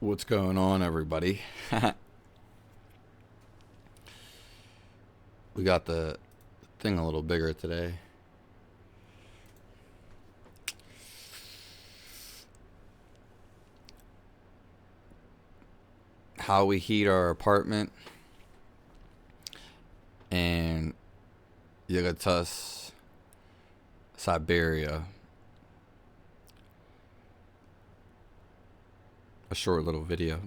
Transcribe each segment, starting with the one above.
What's going on, everybody? We got the thing a little bigger today. How we heat our apartment in Yakutsk, Siberia. A short little video.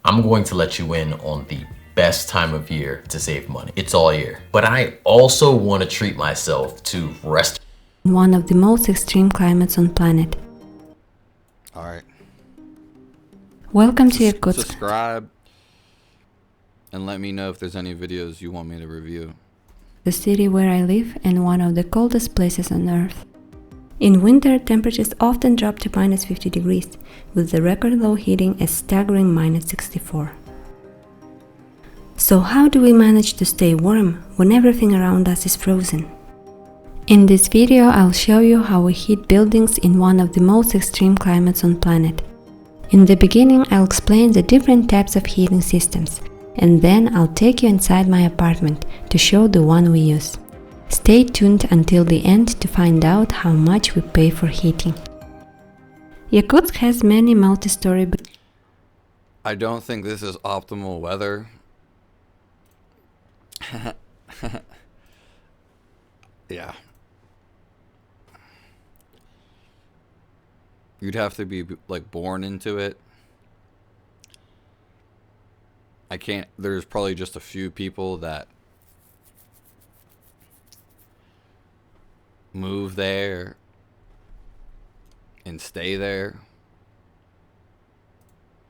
I'm going to let you in on the best time of year to save money. It's all year. But I also want to treat myself to rest. One of the most extreme climates on planet. Alright. Welcome to Yakutsk, Subscribe and let me know if there's any videos you want me to review. the city where I live and one of the coldest places on Earth. In winter, temperatures often drop to minus 50 degrees, with the record low hitting a staggering minus 64. So how do we manage to stay warm when everything around us is frozen? In this video, I'll show you how we heat buildings in one of the most extreme climates on planet. In the beginning, I'll explain the different types of heating systems, and then I'll take you inside my apartment to show the one we use. Stay tuned until the end to find out how much we pay for heating. Yakutsk has many multi-story buildings. I don't think this is optimal weather. Yeah. You'd have to be like born into it. I can't, there's probably just a few people that move there and stay there.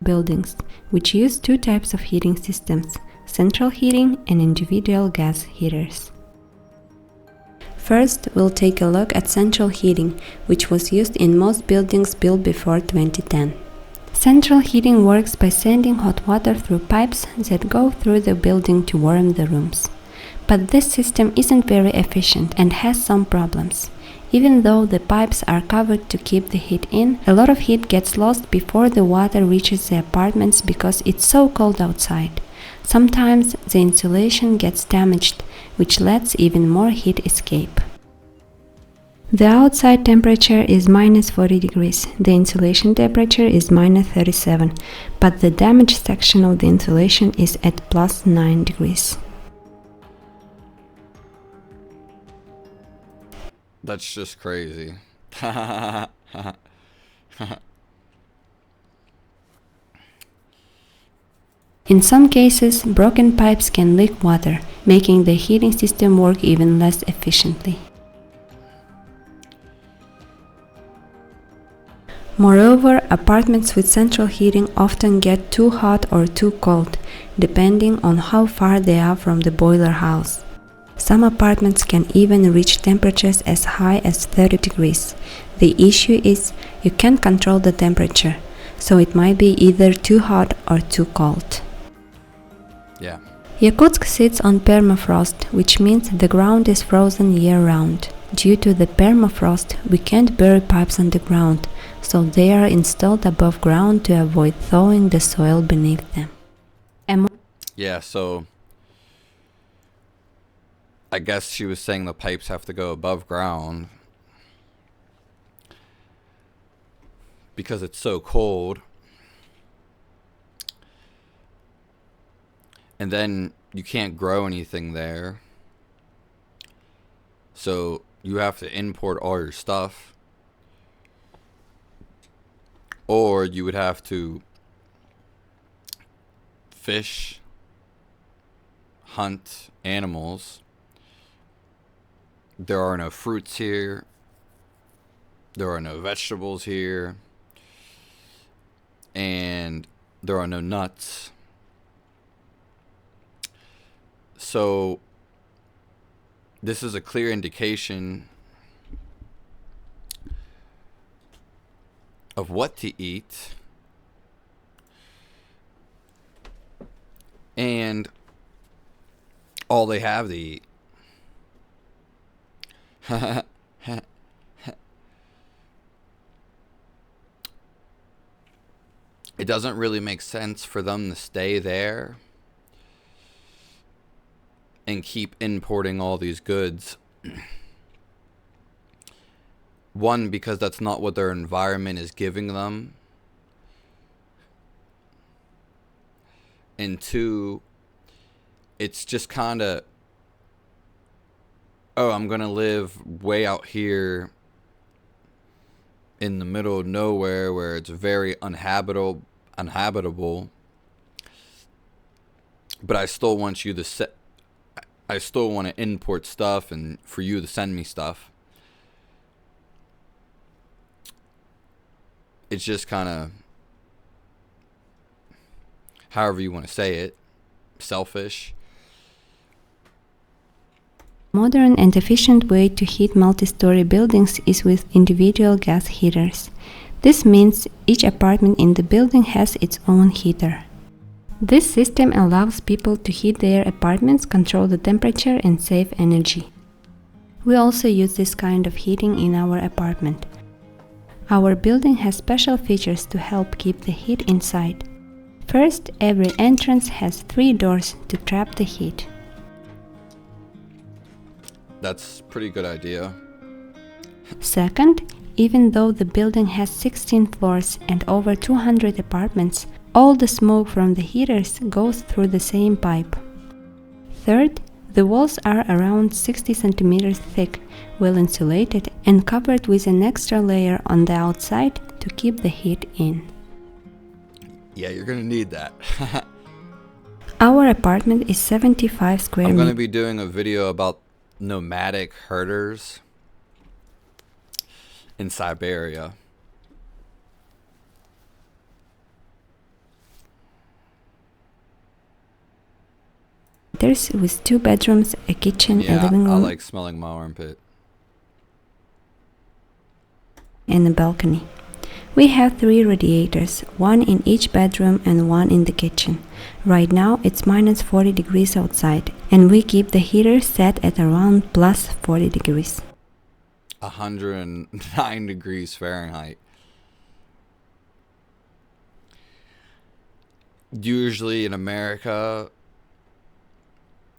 Buildings, which use two types of heating systems, central heating and individual gas heaters. First, we'll take a look at central heating, which was used in most buildings built before 2010. Central heating works by sending hot water through pipes that go through the building to warm the rooms. But this system isn't very efficient and has some problems. Even though the pipes are covered to keep the heat in, a lot of heat gets lost before the water reaches the apartments because it's so cold outside. Sometimes the insulation gets damaged, which lets even more heat escape. The outside temperature is minus 40 degrees, the insulation temperature is minus 37, but the damaged section of the insulation is at plus 9 degrees. That's just crazy. In some cases, broken pipes can leak water, making the heating system work even less efficiently. Moreover, apartments with central heating often get too hot or too cold, depending on how far they are from the boiler house. Some apartments can even reach temperatures as high as 30 degrees. The issue is you can't control the temperature, so it might be either too hot or too cold. Yeah. Yakutsk sits on permafrost, which means the ground is frozen year-round. Due to the permafrost, we can't bury pipes underground, so they are installed above ground to avoid thawing the soil beneath them. Yeah, so I guess she was saying the pipes have to go above ground because it's so cold. And then you can't grow anything there. So you have to import all your stuff. Or you would have to fish, hunt animals. There are no fruits here. There are no vegetables here. And there are no nuts. So this is a clear indication of what to eat and all they have to eat. it doesn't really make sense for them to stay there and keep importing all these goods. One, because that's not what their environment is giving them. And two, it's just kind of, oh, I'm going to live way out here in the middle of nowhere where it's very uninhabitable, but I still want you to I still want to import stuff and for you to send me stuff. It's just kind of, however you want to say it, selfish. Modern and efficient way to heat multi-story buildings is with individual gas heaters. This means each apartment in the building has its own heater. This system allows people to heat their apartments, control the temperature, and save energy. We also use this kind of heating in our apartment. Our building has special features to help keep the heat inside. First, every entrance has 3 doors to trap the heat. That's a pretty good idea. Second, even though the building has 16 floors and over 200 apartments, all the smoke from the heaters goes through the same pipe. Third, the walls are around 60 centimeters thick, well insulated and covered with an extra layer on the outside to keep the heat in. Yeah, you're gonna need that. Our apartment is 75 square I'm meters. gonna be doing a video about nomadic herders in Siberia. With 2 bedrooms, a kitchen, a Yeah, living I room, like smelling my armpit. and a balcony. We have 3 radiators, 1 in each bedroom and 1 in the kitchen. Right now it's minus 40 degrees outside, and we keep the heater set at around plus 40 degrees. 109 degrees Fahrenheit. Usually in America,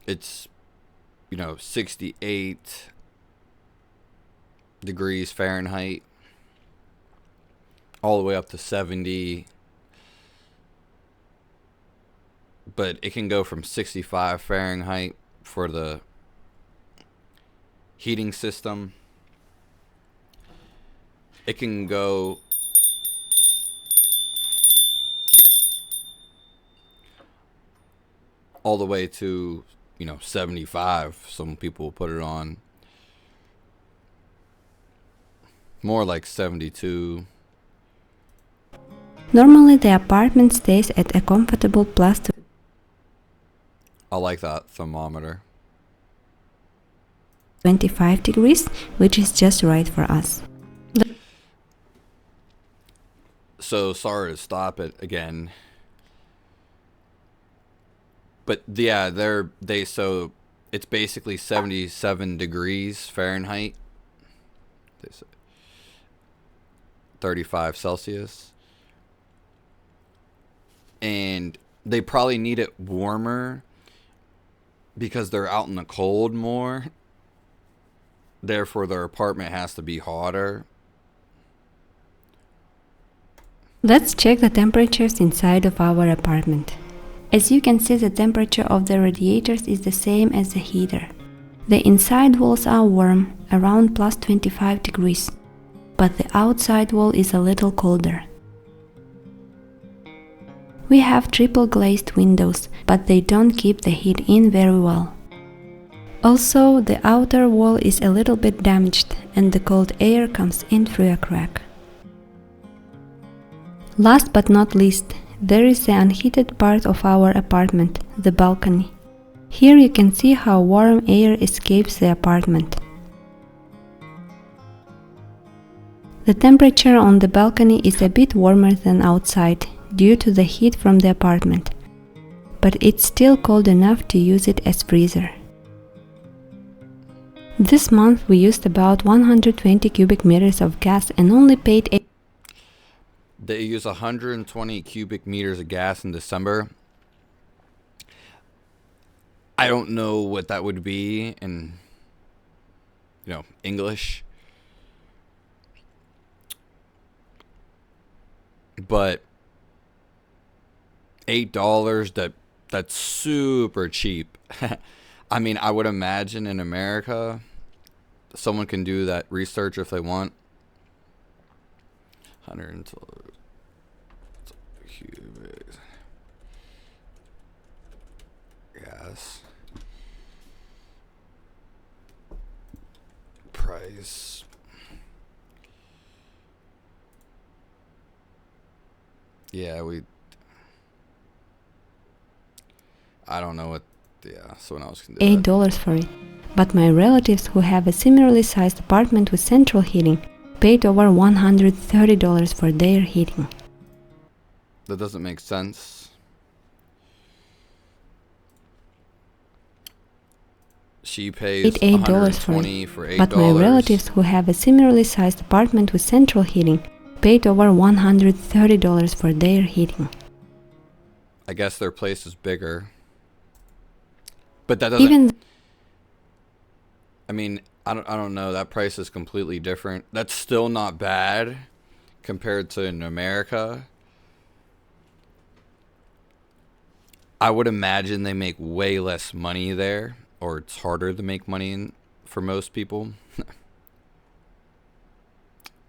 it's, 68 degrees Fahrenheit, all the way up to 70. But it can go from 65 Fahrenheit for the heating system. It can go all the way to, 75. Some people put it on. More like 72. Normally the apartment stays at a comfortable plus I like that thermometer. 25 degrees, which is just right for us. So sorry to stop it again. But yeah, so it's basically 77 degrees Fahrenheit. 35 Celsius. And they probably need it warmer because they're out in the cold more. Therefore, their apartment has to be hotter. Let's check the temperatures inside of our apartment. As you can see, the temperature of the radiators is the same as the heater. The inside walls are warm, around plus 25 degrees, but the outside wall is a little colder. We have triple glazed windows, but they don't keep the heat in very well. Also, the outer wall is a little bit damaged and the cold air comes in through a crack. Last but not least, there is the unheated part of our apartment, the balcony. Here you can see how warm air escapes the apartment. The temperature on the balcony is a bit warmer than outside due to the heat from the apartment, but it's still cold enough to use it as freezer. This month we used about 120 cubic meters of gas and only paid They use 120 cubic meters of gas in December. I don't know what that would be in, English. But $8, that's super cheap. I mean, I would imagine in America, someone can do that research if they want. 112 cubic gas price. Yeah, I don't know what. Yeah, someone else can do $8 for it. But my relatives who have a similarly sized apartment with central heating paid over $130 for their heating. That doesn't make sense. She pays $8 for $120 it. for $8. But my relatives who have a similarly sized apartment with central heating paid over $130 for their heating. I guess their place is bigger. But that doesn't. I mean, I don't know. That price is completely different. That's still not bad compared to in America. I would imagine they make way less money there, or it's harder to make money for most people.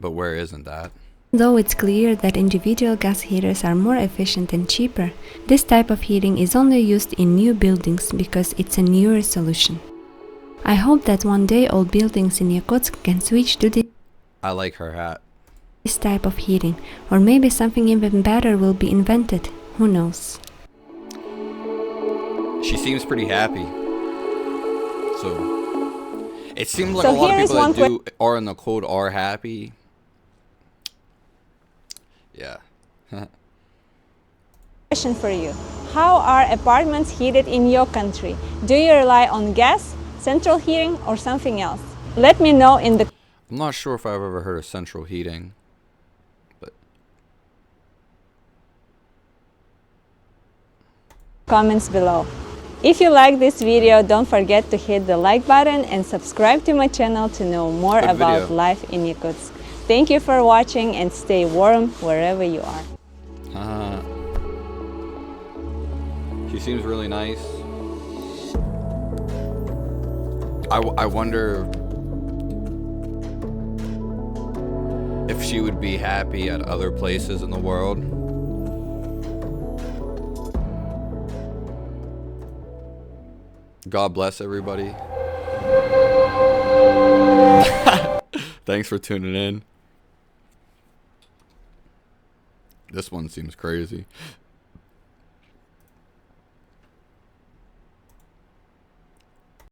But where isn't that? Though it's clear that individual gas heaters are more efficient and cheaper, this type of heating is only used in new buildings because it's a newer solution. I hope that one day all buildings in Yakutsk can switch to I like her hat. this type of heating, or maybe something even better will be invented. Who knows? She seems pretty happy. So it seems like So a lot of here is people that one do are in the cold are happy. Yeah. Question for you. How are apartments heated in your country? Do you rely on gas, central heating, or something else? Let me know in the I'm not sure if I've ever heard of central heating. But comments below. If you like this video, don't forget to hit the like button and subscribe to my channel to know more Good about video. life in Yakutsk. Thank you for watching and stay warm wherever you are. She seems really nice. I wonder if she would be happy at other places in the world. God bless everybody. Thanks for tuning in. This one seems crazy.